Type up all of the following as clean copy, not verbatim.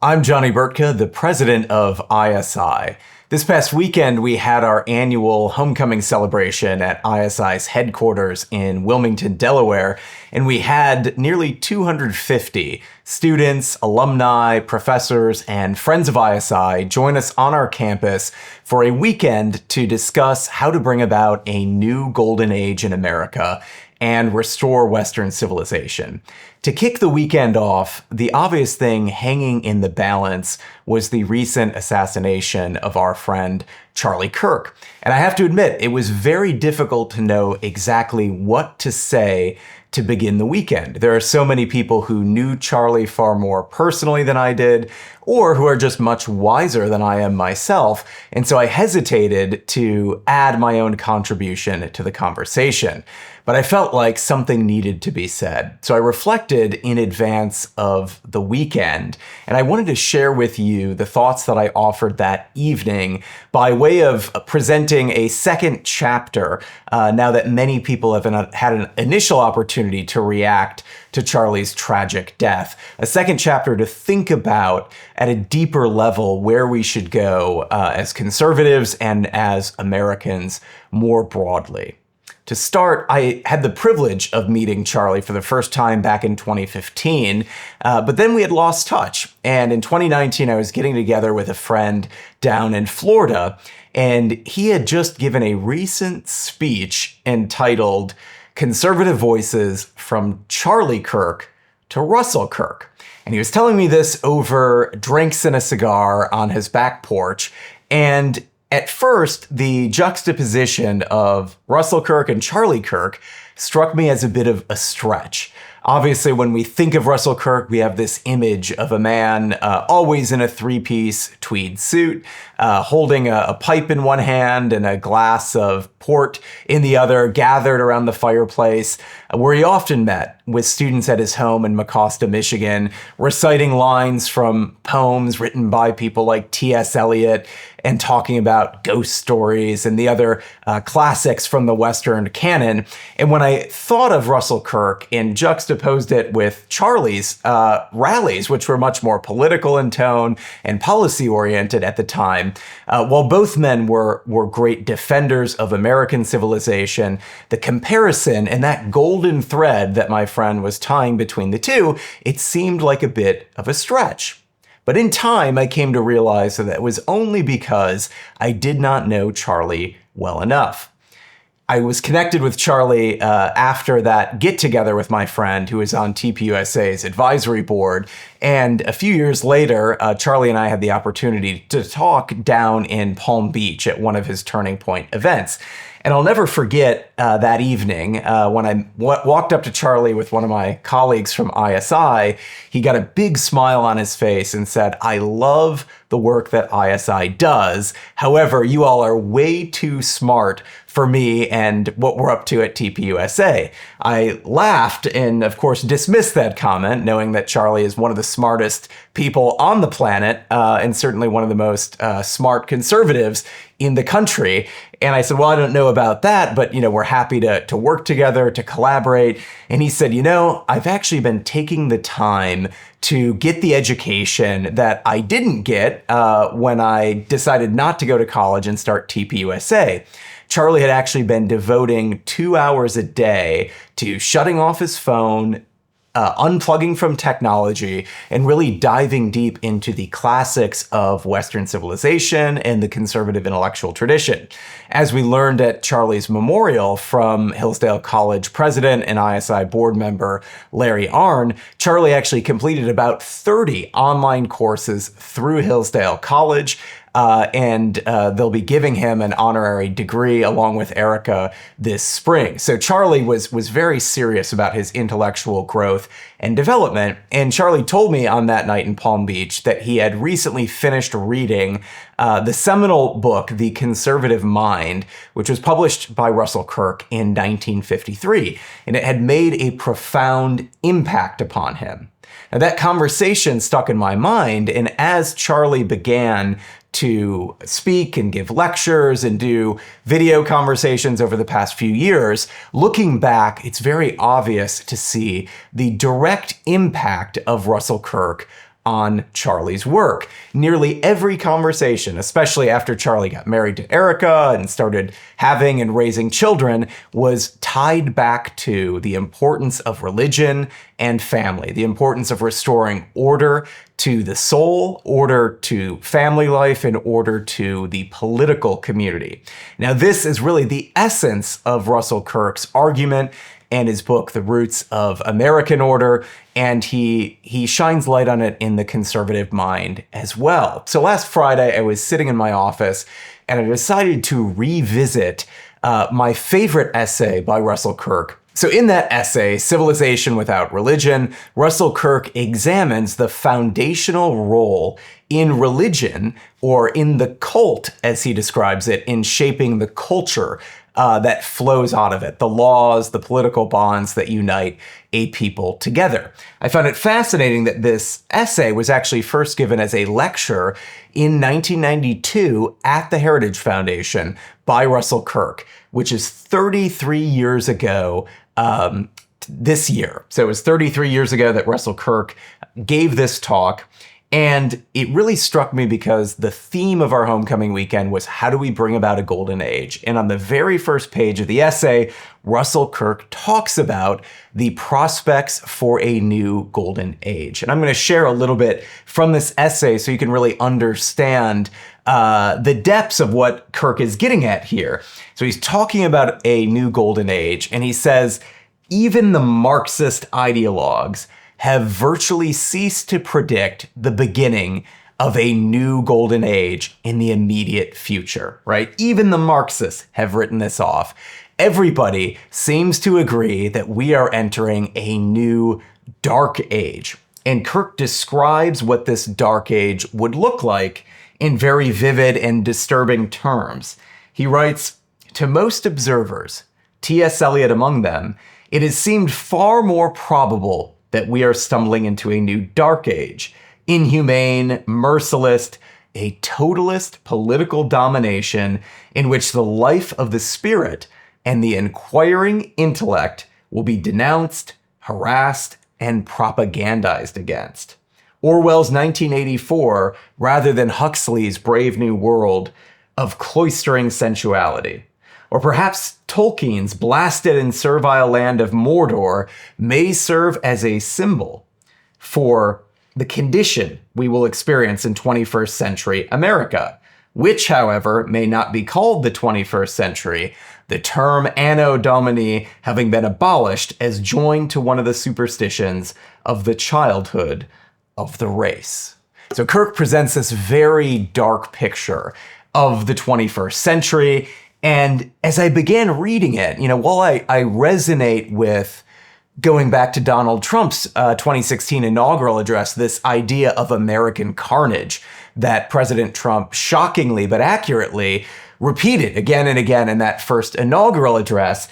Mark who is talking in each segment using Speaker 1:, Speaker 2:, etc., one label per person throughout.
Speaker 1: I'm Johnny Burtka, the president of ISI. This past weekend, we had our annual homecoming celebration at ISI's headquarters in Wilmington, Delaware, and we had nearly 250 students, alumni, professors, and friends of ISI join us on our campus for a weekend to discuss how to bring about a new golden age in America and restore Western civilization. To kick the weekend off, the obvious thing hanging in the balance was the recent assassination of our friend Charlie Kirk. And I have to admit, it was very difficult to know exactly what to say to begin the weekend. There are so many people who knew Charlie far more personally than I did, or who are just much wiser than I am myself, and so I hesitated to add my own contribution to the conversation. But I felt like something needed to be said. So I reflected in advance of the weekend, and I wanted to share with you the thoughts that I offered that evening by way of presenting a second chapter now that many people have had an initial opportunity to react to Charlie's tragic death. A second chapter to think about at a deeper level where we should go as conservatives and as Americans more broadly. To start, I had the privilege of meeting Charlie for the first time back in 2015, but then we had lost touch. And in 2019, I was getting together with a friend down in Florida, and he had just given a recent speech entitled Conservative Voices from Charlie Kirk to Russell Kirk. And he was telling me this over drinks and a cigar on his back porch. And at first, the juxtaposition of Russell Kirk and Charlie Kirk struck me as a bit of a stretch. Obviously, when we think of Russell Kirk, we have this image of a man always in a three-piece tweed suit, holding a pipe in one hand and a glass of port in the other, gathered around the fireplace, where he often met with students at his home in Mecosta, Michigan, reciting lines from poems written by people like T.S. Eliot and talking about ghost stories and the other classics from the Western canon. And when I thought of Russell Kirk and juxtaposed it with Charlie's rallies, which were much more political in tone and policy-oriented at the time, while both men were great defenders of American civilization, the comparison and that golden thread that my friend was tying between the two, it seemed like a bit of a stretch. But in time, I came to realize that it was only because I did not know Charlie well enough. I was connected with Charlie after that get-together with my friend who was on TPUSA's advisory board. And a few years later, Charlie and I had the opportunity to talk down in Palm Beach at one of his Turning Point events. And I'll never forget that evening when I walked up to Charlie with one of my colleagues from ISI. He got a big smile on his face and said, "I love the work that ISI does. However, you all are way too smart for me and what we're up to at TPUSA." I laughed and, of course, dismissed that comment, knowing that Charlie is one of the smartest people on the planet and certainly one of the most smart conservatives in the country. And I said, "Well, I don't know about that, but, we're happy to work together, to collaborate." And he said, "I've actually been taking the time to get the education that I didn't get when I decided not to go to college and start TPUSA." Charlie had actually been devoting 2 hours a day to shutting off his phone, unplugging from technology, and really diving deep into the classics of Western civilization and the conservative intellectual tradition. As we learned at Charlie's memorial from Hillsdale College president and ISI board member Larry Arnn, Charlie actually completed about 30 online courses through Hillsdale College. And they'll be giving him an honorary degree along with Erica this spring. So Charlie was very serious about his intellectual growth and development. And Charlie told me on that night in Palm Beach that he had recently finished reading the seminal book, The Conservative Mind, which was published by Russell Kirk in 1953. And it had made a profound impact upon him. Now, that conversation stuck in my mind, and as Charlie began to speak and give lectures and do video conversations over the past few years, looking back, it's very obvious to see the direct impact of Russell Kirk on Charlie's work. Nearly every conversation, especially after Charlie got married to Erica and started having and raising children, was tied back to the importance of religion and family, the importance of restoring order to the soul, order to family life, and order to the political community. Now, this is really the essence of Russell Kirk's argument and his book, The Roots of American Order, and he shines light on it in the conservative mind as well. So last Friday, I was sitting in my office, and I decided to revisit my favorite essay by Russell Kirk. So in that essay, Civilization Without Religion, Russell Kirk examines the foundational role in religion, or in the cult, as he describes it, in shaping the culture that flows out of it, the laws, the political bonds that unite a people together. I found it fascinating that this essay was actually first given as a lecture in 1992 at the Heritage Foundation by Russell Kirk, which is 33 years ago this year. So it was 33 years ago that Russell Kirk gave this talk. And it really struck me because the theme of our homecoming weekend was, how do we bring about a golden age? And on the very first page of the essay, Russell Kirk talks about the prospects for a new golden age. And I'm going to share a little bit from this essay so you can really understand the depths of what Kirk is getting at here. So he's talking about a new golden age, and he says, even the Marxist ideologues have virtually ceased to predict the beginning of a new golden age in the immediate future, right? Even the Marxists have written this off. Everybody seems to agree that we are entering a new dark age. And Kirk describes what this dark age would look like in very vivid and disturbing terms. He writes, to most observers, T.S. Eliot among them, it has seemed far more probable that we are stumbling into a new dark age, inhumane, merciless, a totalist political domination in which the life of the spirit and the inquiring intellect will be denounced, harassed, and propagandized against. Orwell's 1984, rather than Huxley's Brave New World of cloistering sensuality. Or perhaps Tolkien's blasted and servile land of Mordor may serve as a symbol for the condition we will experience in 21st century America, which, however, may not be called the 21st century, the term Anno Domini having been abolished as joined to one of the superstitions of the childhood of the race. So Kirk presents this very dark picture of the 21st century. And as I began reading it, while I resonate with going back to Donald Trump's 2016 inaugural address, this idea of American carnage that President Trump shockingly but accurately repeated again and again in that first inaugural address,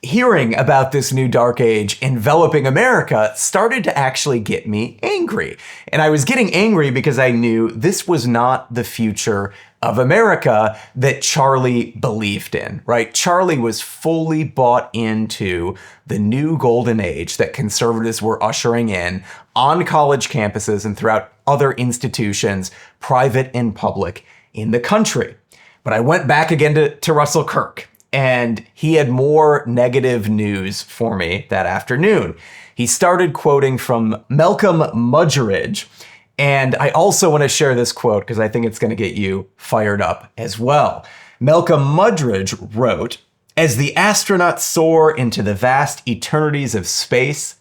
Speaker 1: hearing about this new dark age enveloping America started to actually get me angry. And I was getting angry because I knew this was not the future of America that Charlie believed in, right? Charlie was fully bought into the new golden age that conservatives were ushering in on college campuses and throughout other institutions, private and public, in the country. But I went back again to Russell Kirk, and he had more negative news for me that afternoon. He started quoting from Malcolm Muggeridge, and I also want to share this quote because I think it's going to get you fired up as well. Malcolm Muggeridge wrote, as the astronauts soar into the vast eternities of space,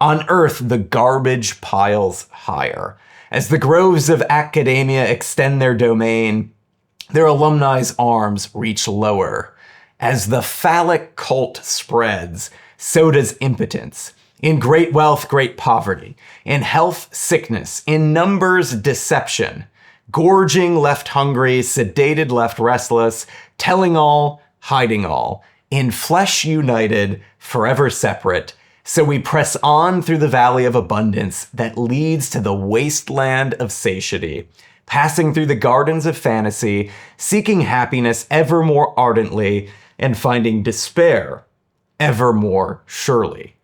Speaker 1: on Earth the garbage piles higher. As the groves of academia extend their domain, their alumni's arms reach lower. As the phallic cult spreads, so does impotence. In great wealth, great poverty. In health, sickness. In numbers, deception. Gorging, left hungry. Sedated, left restless. Telling all, hiding all. In flesh united, forever separate. So we press on through the valley of abundance that leads to the wasteland of satiety. Passing through the gardens of fantasy, seeking happiness ever more ardently, and finding despair ever more surely.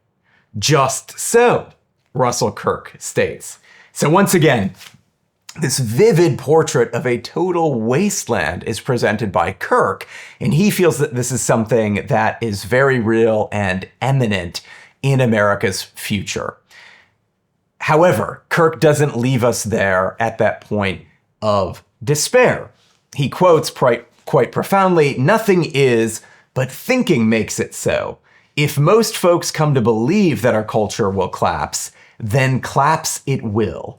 Speaker 1: Just so, Russell Kirk states, So once again, this vivid portrait of a total wasteland is presented by Kirk, and he feels that this is something that is very real and imminent in America's future. However, Kirk doesn't leave us there at that point of despair. He quotes quite profoundly, "Nothing is, but thinking makes it so. If most folks come to believe that our culture will collapse, then collapse it will."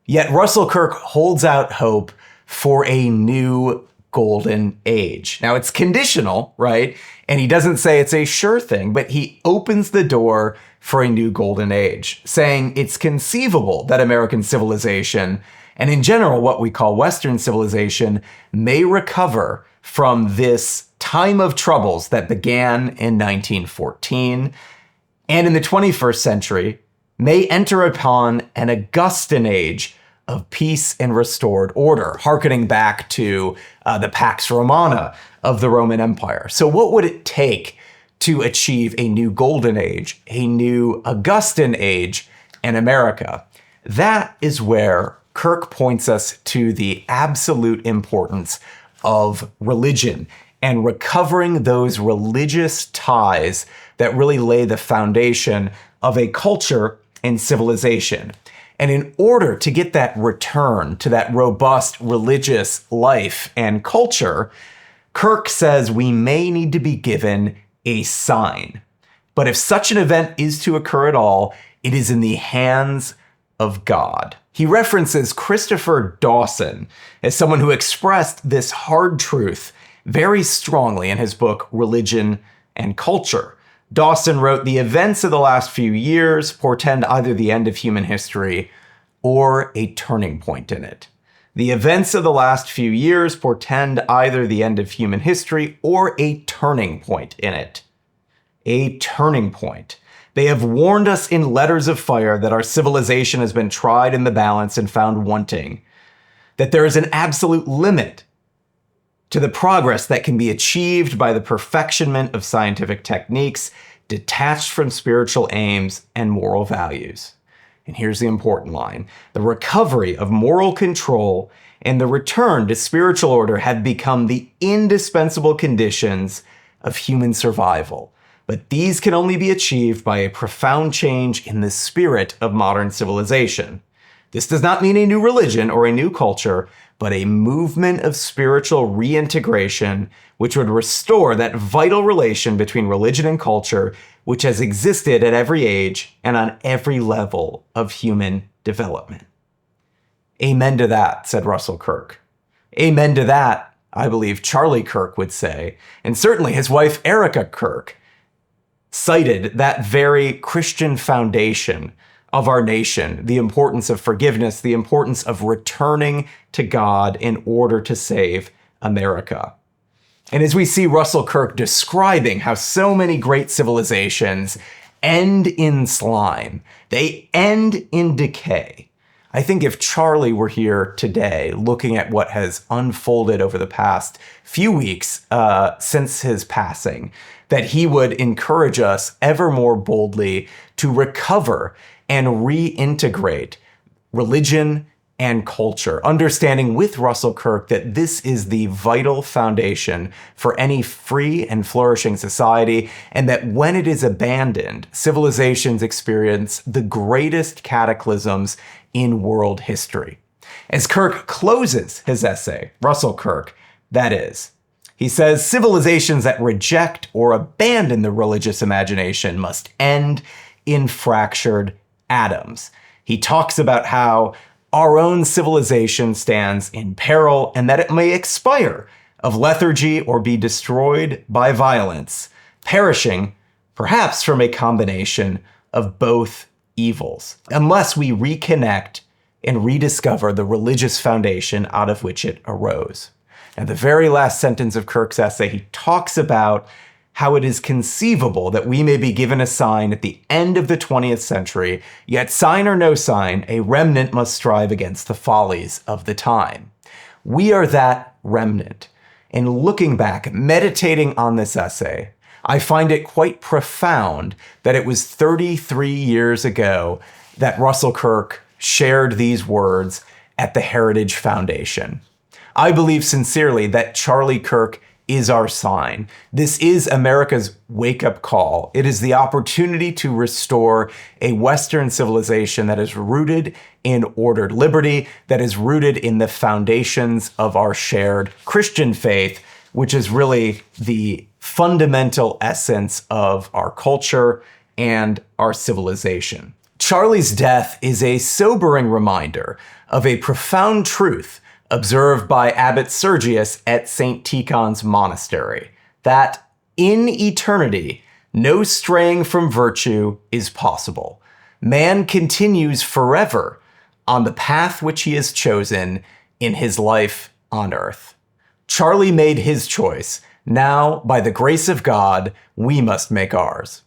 Speaker 1: Yet Russell Kirk holds out hope for a new golden age. Now it's conditional, right? And he doesn't say it's a sure thing, but he opens the door for a new golden age, saying it's conceivable that American civilization, and in general what we call Western civilization, may recover from this time of troubles that began in 1914, and in the 21st century may enter upon an Augustan age of peace and restored order, hearkening back to the Pax Romana of the Roman Empire. So what would it take to achieve a new golden age, a new Augustan age in America? That is where Kirk points us to the absolute importance of religion and recovering those religious ties that really lay the foundation of a culture and civilization. And in order to get that return to that robust religious life and culture, Kirk says we may need to be given a sign. But if such an event is to occur at all, it is in the hands of God. He references Christopher Dawson as someone who expressed this hard truth very strongly in his book, Religion and Culture. Dawson wrote, "The events of the last few years portend either the end of human history or a turning point in it. The events of the last few years portend either the end of human history or a turning point in it." A turning point. They have warned us in letters of fire that our civilization has been tried in the balance and found wanting, that there is an absolute limit to the progress that can be achieved by the perfectionment of scientific techniques detached from spiritual aims and moral values. And here's the important line. The recovery of moral control and the return to spiritual order have become the indispensable conditions of human survival. But these can only be achieved by a profound change in the spirit of modern civilization. This does not mean a new religion or a new culture, but a movement of spiritual reintegration which would restore that vital relation between religion and culture which has existed at every age and on every level of human development. Amen to that, said Russell Kirk. Amen to that, I believe Charlie Kirk would say, and certainly his wife Erica Kirk cited that very Christian foundation of our nation, the importance of forgiveness, the importance of returning to God in order to save America. And as we see Russell Kirk describing how so many great civilizations end in slime, they end in decay. I think if Charlie were here today looking at what has unfolded over the past few weeks since his passing, that he would encourage us ever more boldly to recover and reintegrate religion and culture, understanding with Russell Kirk that this is the vital foundation for any free and flourishing society, and that when it is abandoned, civilizations experience the greatest cataclysms in world history. As Kirk closes his essay, Russell Kirk, that is, he says, civilizations that reject or abandon the religious imagination must end in fractured atoms. He talks about how our own civilization stands in peril and that it may expire of lethargy or be destroyed by violence, perishing perhaps from a combination of both evils, unless we reconnect and rediscover the religious foundation out of which it arose. And the very last sentence of Kirk's essay, he talks about how it is conceivable that we may be given a sign at the end of the 20th century, yet sign or no sign, a remnant must strive against the follies of the time. We are that remnant. And looking back, meditating on this essay, I find it quite profound that it was 33 years ago that Russell Kirk shared these words at the Heritage Foundation. I believe sincerely that Charlie Kirk is our sign. This is America's wake-up call. It is the opportunity to restore a Western civilization that is rooted in ordered liberty, that is rooted in the foundations of our shared Christian faith, which is really the fundamental essence of our culture and our civilization. Charlie's death is a sobering reminder of a profound truth observed by Abbot Sergius at St. Tikhon's Monastery, that in eternity, no straying from virtue is possible. Man continues forever on the path which he has chosen in his life on earth. Charlie made his choice. Now, by the grace of God, we must make ours.